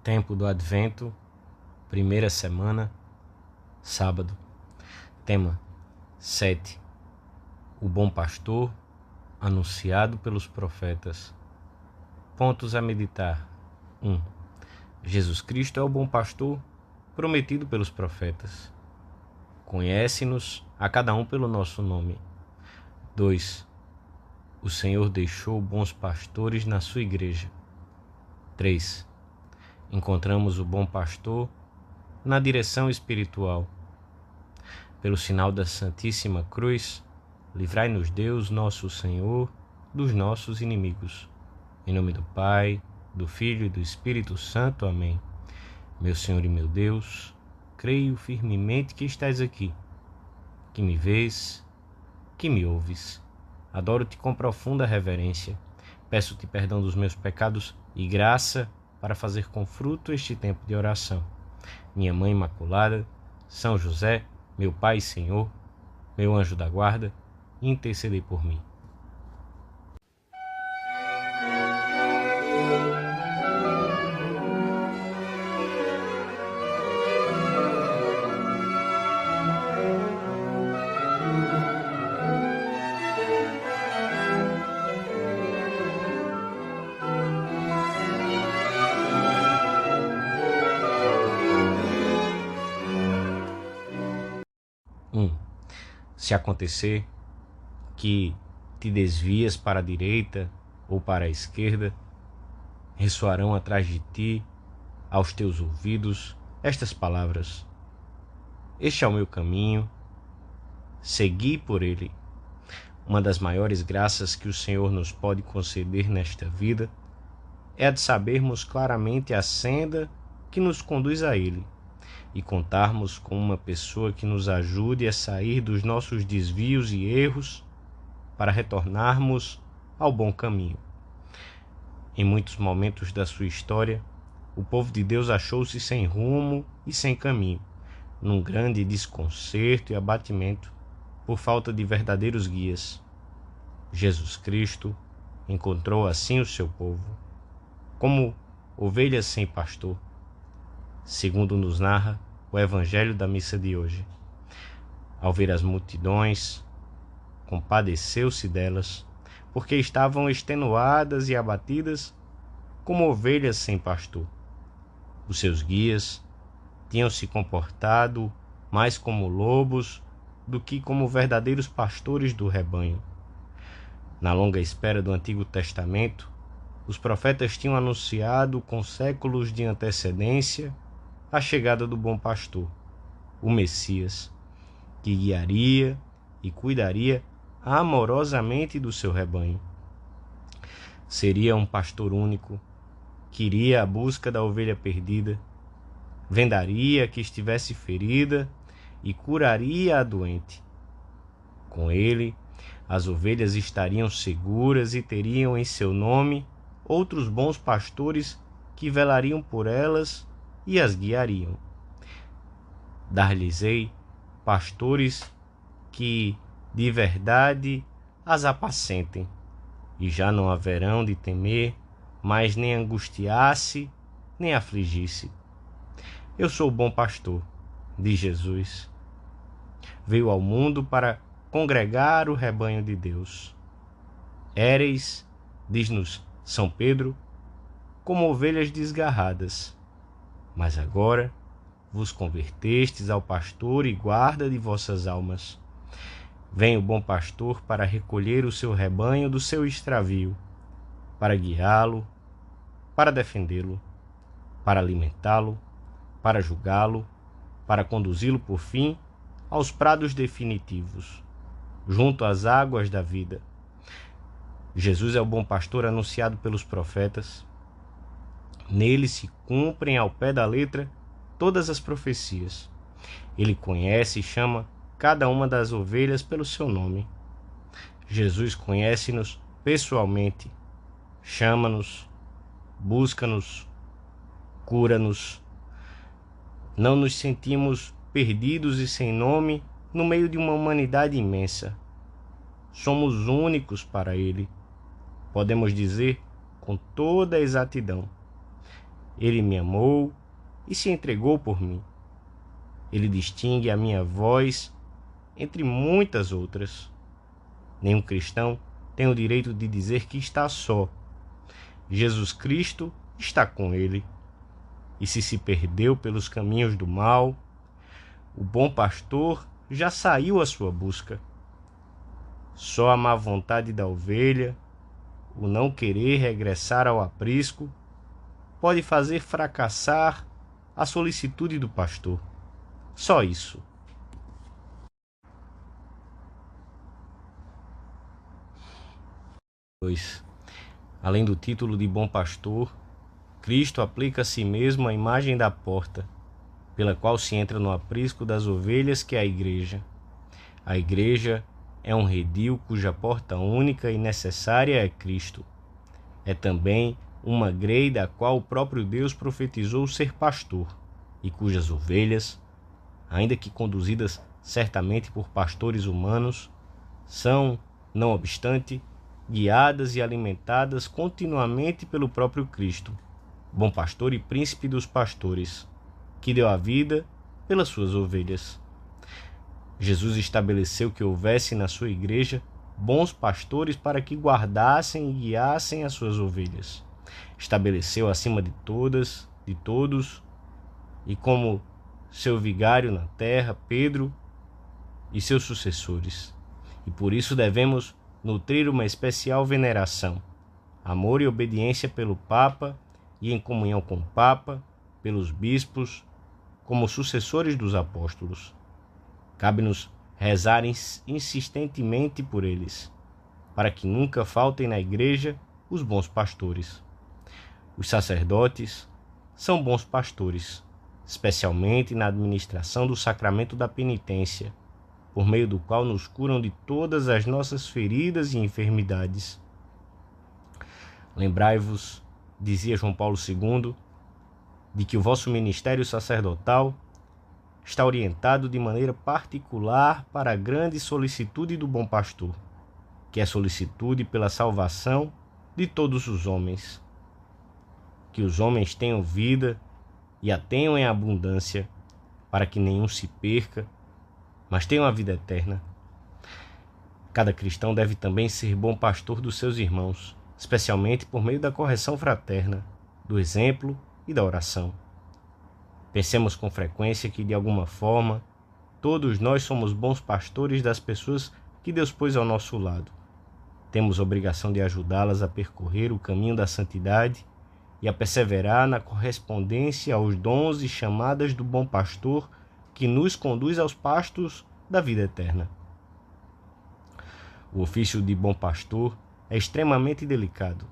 Tempo do Advento, primeira semana, sábado. Tema 7. O bom pastor, anunciado pelos profetas. Pontos a meditar. 1. Jesus Cristo é o bom pastor, prometido pelos profetas. Conhece-nos a cada um pelo nosso nome. 2. O Senhor deixou bons pastores na sua igreja. 3. Encontramos o bom pastor na direção espiritual. Pelo sinal da Santíssima Cruz, livrai-nos Deus, nosso Senhor, dos nossos inimigos. Em nome do Pai, do Filho e do Espírito Santo. Amém. Meu Senhor e meu Deus, creio firmemente que estás aqui, que me vês, que me ouves. Adoro-te com profunda reverência. Peço-te perdão dos meus pecados e graça para fazer com fruto este tempo de oração. Minha Mãe Imaculada, São José, meu Pai e Senhor, meu anjo da guarda, intercedei por mim. Se acontecer que te desvias para a direita ou para a esquerda, ressoarão atrás de ti, aos teus ouvidos, estas palavras: Este é o meu caminho, segui por ele. Uma das maiores graças que o Senhor nos pode conceder nesta vida é a de sabermos claramente a senda que nos conduz a ele e contarmos com uma pessoa que nos ajude a sair dos nossos desvios e erros para retornarmos ao bom caminho. Em muitos momentos da sua história, o povo de Deus achou-se sem rumo e sem caminho, num grande desconcerto e abatimento por falta de verdadeiros guias. Jesus Cristo encontrou assim o seu povo, como ovelhas sem pastor, segundo nos narra o Evangelho da missa de hoje. Ao ver as multidões, compadeceu-se delas, porque estavam extenuadas e abatidas como ovelhas sem pastor. Os seus guias tinham se comportado mais como lobos do que como verdadeiros pastores do rebanho. Na longa espera do Antigo Testamento, os profetas tinham anunciado com séculos de antecedência a chegada do bom pastor, o Messias, que guiaria e cuidaria amorosamente do seu rebanho. Seria um pastor único, que iria à busca da ovelha perdida, vendaria a que estivesse ferida e curaria a doente. Com ele, as ovelhas estariam seguras e teriam em seu nome outros bons pastores que velariam por elas e as guiariam. Dar-lhes-ei pastores que de verdade as apacentem, e já não haverão de temer, mas nem angustiar-se, nem afligir-se. Eu sou o bom pastor, diz Jesus. Veio ao mundo para congregar o rebanho de Deus. Éreis, diz-nos São Pedro, como ovelhas desgarradas, mas agora vos convertestes ao pastor e guarda de vossas almas. Vem o bom pastor para recolher o seu rebanho do seu extravio, para guiá-lo, para defendê-lo, para alimentá-lo, para julgá-lo, para conduzi-lo por fim aos prados definitivos, junto às águas da vida. Jesus é o bom pastor anunciado pelos profetas. Nele se cumprem ao pé da letra todas as profecias. Ele conhece e chama cada uma das ovelhas pelo seu nome. Jesus conhece-nos pessoalmente, chama-nos, busca-nos, cura-nos. Não nos sentimos perdidos e sem nome no meio de uma humanidade imensa. Somos únicos para Ele. Podemos dizer com toda a exatidão: Ele me amou e se entregou por mim. Ele distingue a minha voz entre muitas outras. Nenhum cristão tem o direito de dizer que está só. Jesus Cristo está com ele. E se perdeu pelos caminhos do mal, o bom pastor já saiu à sua busca. Só a má vontade da ovelha, o não querer regressar ao aprisco, pode fazer fracassar a solicitude do pastor. Só isso. Além do título de bom pastor, Cristo aplica a si mesmo a imagem da porta, pela qual se entra no aprisco das ovelhas, que é a igreja. A igreja é um redil cuja porta única e necessária é Cristo. É também uma grei da qual o próprio Deus profetizou ser pastor, e cujas ovelhas, ainda que conduzidas certamente por pastores humanos, são, não obstante, guiadas e alimentadas continuamente pelo próprio Cristo, bom pastor e príncipe dos pastores, que deu a vida pelas suas ovelhas. Jesus estabeleceu que houvesse na sua igreja bons pastores para que guardassem e guiassem as suas ovelhas. Estabeleceu acima de todas, de todos, e como seu vigário na terra, Pedro e seus sucessores. E por isso devemos nutrir uma especial veneração, amor e obediência pelo Papa e em comunhão com o Papa, pelos bispos, como sucessores dos apóstolos. Cabe-nos rezar insistentemente por eles, para que nunca faltem na igreja os bons pastores. Os sacerdotes são bons pastores, especialmente na administração do sacramento da penitência, por meio do qual nos curam de todas as nossas feridas e enfermidades. Lembrai-vos, dizia João Paulo II, de que o vosso ministério sacerdotal está orientado de maneira particular para a grande solicitude do bom pastor, que é solicitude pela salvação de todos os homens. Que os homens tenham vida e a tenham em abundância, para que nenhum se perca, mas tenham a vida eterna. Cada cristão deve também ser bom pastor dos seus irmãos, especialmente por meio da correção fraterna, do exemplo e da oração. Pensemos com frequência que, de alguma forma, todos nós somos bons pastores das pessoas que Deus pôs ao nosso lado. Temos a obrigação de ajudá-las a percorrer o caminho da santidade e a perseverar na correspondência aos dons e chamadas do bom pastor que nos conduz aos pastos da vida eterna. O ofício de bom pastor é extremamente delicado.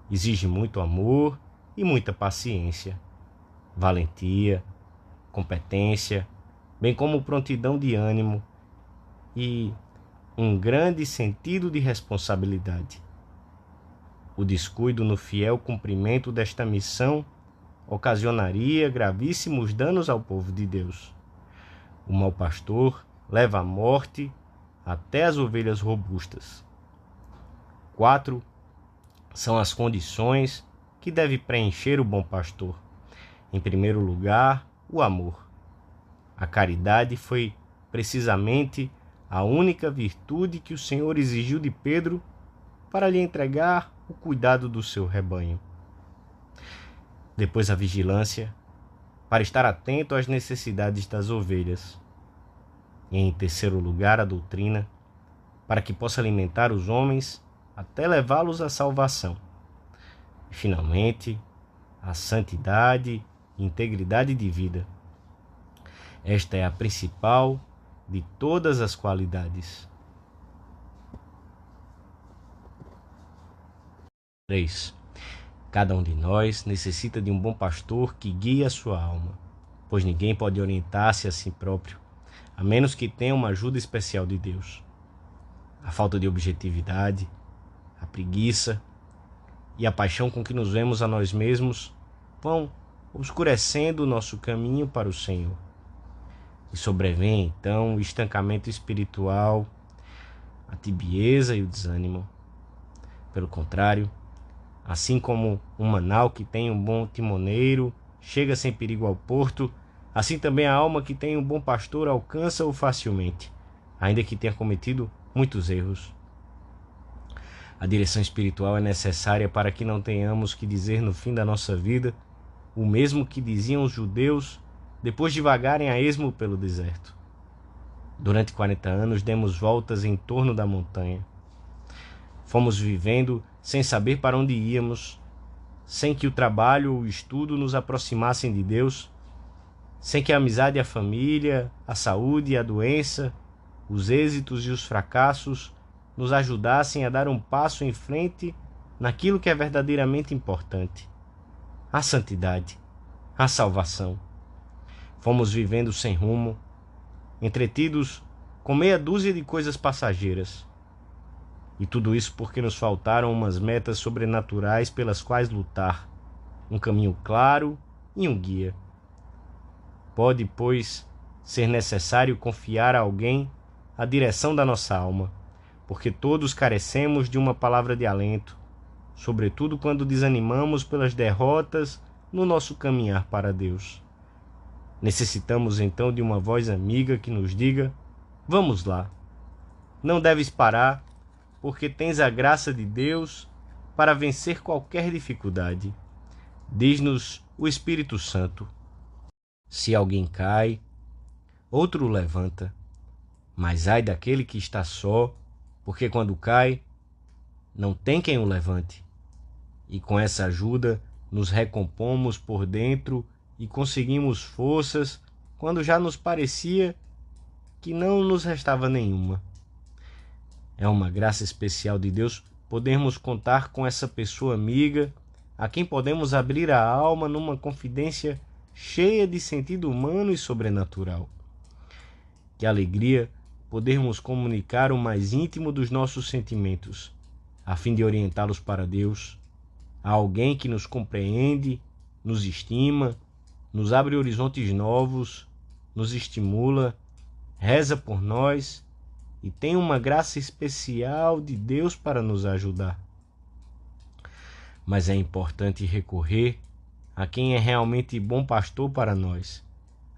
Exige muito amor e muita paciência, valentia, competência, bem como prontidão de ânimo e um grande sentido de responsabilidade. O descuido no fiel cumprimento desta missão ocasionaria gravíssimos danos ao povo de Deus. O mau pastor leva à morte até as ovelhas robustas. 4 são as condições que deve preencher o bom pastor. Em primeiro lugar, o amor. A caridade foi precisamente a única virtude que o Senhor exigiu de Pedro para lhe entregar o cuidado do seu rebanho. Depois, a vigilância, para estar atento às necessidades das ovelhas. E em terceiro lugar, a doutrina, para que possa alimentar os homens até levá-los à salvação. E, finalmente, a santidade e integridade de vida. Esta é a principal de todas as qualidades. 3. Cada um de nós necessita de um bom pastor que guie a sua alma, pois ninguém pode orientar-se a si próprio, a menos que tenha uma ajuda especial de Deus. A falta de objetividade, a preguiça e a paixão com que nos vemos a nós mesmos vão obscurecendo o nosso caminho para o Senhor. E sobrevém então o estancamento espiritual, a tibieza e o desânimo. Pelo contrário, Assim como uma nau que tem um bom timoneiro chega sem perigo ao porto, assim também a alma que tem um bom pastor alcança-o facilmente, ainda que tenha cometido muitos erros. A direção espiritual é necessária para que não tenhamos que dizer no fim da nossa vida o mesmo que diziam os judeus depois de vagarem a esmo pelo deserto. Durante 40 anos demos voltas em torno da montanha. Fomos vivendo sem saber para onde íamos, sem que o trabalho ou o estudo nos aproximassem de Deus, sem que a amizade e a família, a saúde e a doença, os êxitos e os fracassos nos ajudassem a dar um passo em frente naquilo que é verdadeiramente importante: a santidade, a salvação. Fomos vivendo sem rumo, entretidos com meia dúzia de coisas passageiras. E tudo isso porque nos faltaram umas metas sobrenaturais pelas quais lutar, um caminho claro e um guia. Pode, pois, ser necessário confiar a alguém a direção da nossa alma, porque todos carecemos de uma palavra de alento, sobretudo quando desanimamos pelas derrotas no nosso caminhar para Deus. Necessitamos então de uma voz amiga que nos diga: vamos lá, não deves parar, porque tens a graça de Deus para vencer qualquer dificuldade. Diz-nos o Espírito Santo: se alguém cai, outro o levanta, mas ai daquele que está só, porque quando cai, não tem quem o levante. E com essa ajuda nos recompomos por dentro e conseguimos forças quando já nos parecia que não nos restava nenhuma. É uma graça especial de Deus podermos contar com essa pessoa amiga a quem podemos abrir a alma numa confidência cheia de sentido humano e sobrenatural. Que alegria podermos comunicar o mais íntimo dos nossos sentimentos, a fim de orientá-los para Deus, a alguém que nos compreende, nos estima, nos abre horizontes novos, nos estimula, reza por nós e tem uma graça especial de Deus para nos ajudar. Mas é importante recorrer a quem é realmente bom pastor para nós,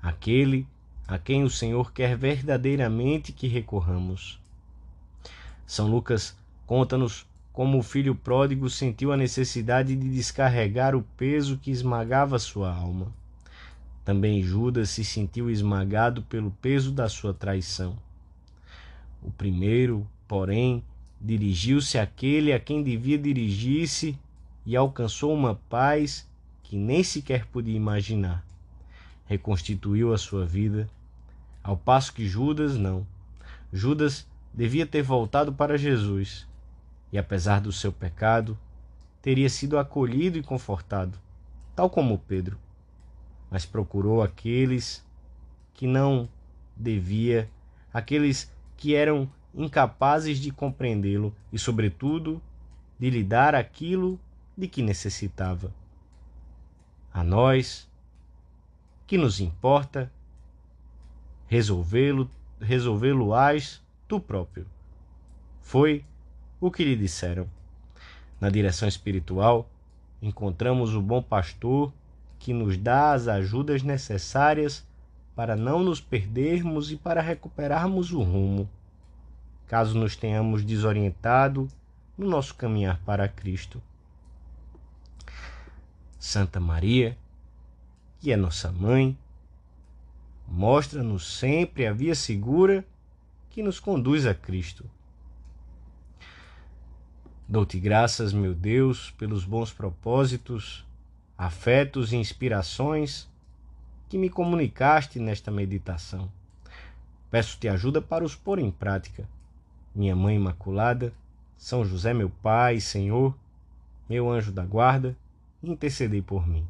aquele a quem o Senhor quer verdadeiramente que recorramos. São Lucas conta-nos como o filho pródigo sentiu a necessidade de descarregar o peso que esmagava sua alma. Também Judas se sentiu esmagado pelo peso da sua traição. O primeiro, porém, dirigiu-se àquele a quem devia dirigir-se e alcançou uma paz que nem sequer podia imaginar. Reconstituiu a sua vida, ao passo que Judas não. Judas devia ter voltado para Jesus e, apesar do seu pecado, teria sido acolhido e confortado, tal como Pedro, mas procurou aqueles que não devia, aqueles que eram incapazes de compreendê-lo e, sobretudo, de lhe dar aquilo de que necessitava. A nós, que nos importa, resolvê-lo-ás tu próprio. Foi o que lhe disseram. Na direção espiritual, encontramos o bom pastor que nos dá as ajudas necessárias para não nos perdermos e para recuperarmos o rumo, caso nos tenhamos desorientado no nosso caminhar para Cristo. Santa Maria, que é nossa mãe, mostra-nos sempre a via segura que nos conduz a Cristo. Dou-te graças, meu Deus, pelos bons propósitos, afetos e inspirações que me comunicaste nesta meditação. Peço-te ajuda para os pôr em prática. Minha Mãe Imaculada, São José, meu Pai, Senhor, meu anjo da guarda, intercedei por mim.